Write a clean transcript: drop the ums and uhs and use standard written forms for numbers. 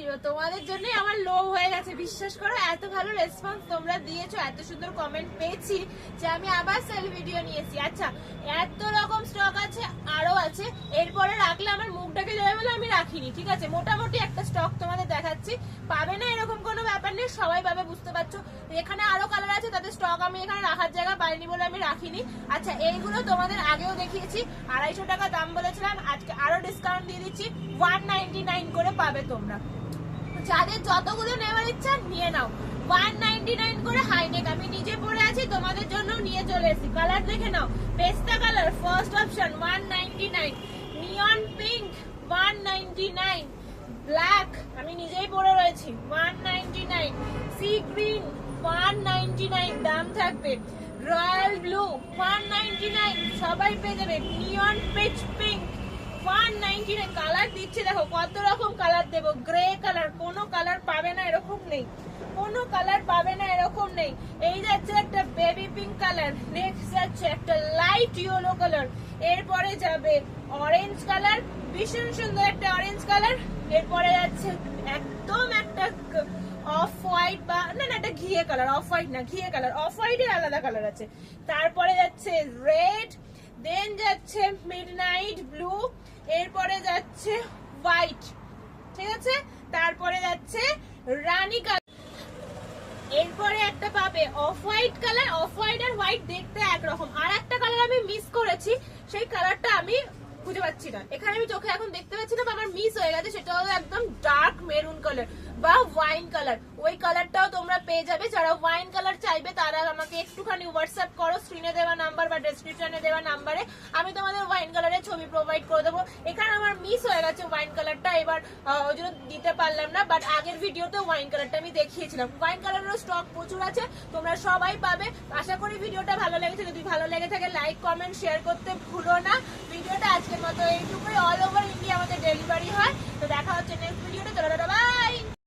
Video, তোমাদের জন্যই আমার লোভ হয়ে গেছে। বিশ্বাস করো, এত ভালো রেসপন্স তোমরা দিয়েছো, এত সুন্দর কমেন্ট পেয়েছি যে আমি আবার সেল ভিডিও নিয়েছি। আচ্ছা, এত রকম স্টক আছে, আরো আছে, এরপরে রাখলে আমার মুখটাকে যাবে বলে আমি রাখিনি। ঠিক আছে, মোটামুটি একটা স্টক তোমাদের দেখাচ্ছি, পাবে না এরকম কোনো ব্যাপার নেই, সবাই পাবে, বুঝতে পারছো। এখানে আরো কালার আছে, তাদের স্টক আমি এখানে রাখার জায়গা পাইনি বলে আমি রাখিনি। আচ্ছা, এইগুলো তোমাদের আগেও দেখিয়েছি, 250 টাকা দাম বলেছিলাম, আজকে আরো ডিসকাউন্ট দিয়ে দিচ্ছি, 199 করে পাবে তোমরা। যাদের যতগুলো নেওয়ার ইচ্ছা নিয়ে নাও, 199 করে হাইনেক আমি নিজে পরে আছি, তোমাদের জন্য নিয়ে চলে এসেছি। কালার দেখে নাও, পেস্তা কালার ফার্স্ট অপশন 199, নিয়ন পিঙ্ক 199, ব্ল্যাক আমি নিজেই পরে রয়েছি 199, সি গ্রিন 199 দাম থাকবে, রয়্যাল ব্লু 199 সবাই পেয়ে যাবে, নিয়ন পিচ পিঙ্ক 199 কালার দিচ্ছে। দেখো কত রকম কালার দেবো, গ্রে কালার, কোনো কালার পাবে না এরকম নেই, কোনো কালার পাবে না এরকম নেই। এই যাচ্ছে একটা বেবি পিঙ্ক কালার, নেক্সট যাচ্ছে একটা লাইট ইয়েলো কালার, এরপরে যাবে অরেঞ্জ কালার, ভীষণ সুন্দর একটা অরেঞ্জ কালার, এরপরে যাচ্ছে একদম একটা অফ হোয়াইট বা না না এটা ঘিয়ে কালার, অফ হোয়াইট না ঘিয়ে কালার, অফ হোয়াইটের আলাদা কালার আছে, তারপরে যাচ্ছে রেড, দেন যাচ্ছে মিডনাইট ব্লু, এরপরে যাচ্ছে হোয়াইট, ঠিক আছে, তারপরে যাচ্ছে রানী কালার, এরপরে একটা পাবে off white colour, off white আর হোয়াইট দেখতে একরকম। আর একটা কালার আমি মিস করেছি, সেই কালারটা আমি খুঁজে পাচ্ছি না, এখানে আমি চোখে এখন দেখতে পাচ্ছি না, আমার মিস হয়ে গেছে, সেটা হলো একদম ডার্ক মেরুন কালার বা ওয়াইন কালার। ওই কালারটাও তোমরা পেয়ে যাবে, যারা ওয়াইন কালার চাইবে তারা আমাকে একটুখানি হোয়াটসঅ্যাপ করো, স্ক্রিনে দেওয়া নাম্বার বা ডেসক্রিপশনে দেওয়া নাম্বারে, আমি তোমাদের ওয়াইন কালারের ছবি প্রোভাইড করে দেবো। এখানে আমার মিস হয়ে গেছে ওয়াইন কালারটা, এবার ওই জন্য দিতে পারলাম না, বাট আগের ভিডিওতে ওয়াইন কালারটা আমি দেখিয়েছিলাম। ওয়াইন কালারেরও স্টক প্রচুর আছে, তোমরা সবাই পাবে। আশা করি ভিডিওটা ভালো লেগেছে, যদি ভালো লেগে থাকে লাইক কমেন্ট শেয়ার করতে ভুলো না। ভিডিওটা আজকের মতো এইটুকুই, অল ওভার ইন্ডিয়া আমাদের ডেলিভারি হয়। তো দেখা হচ্ছে নেক্সট ভিডিওতে।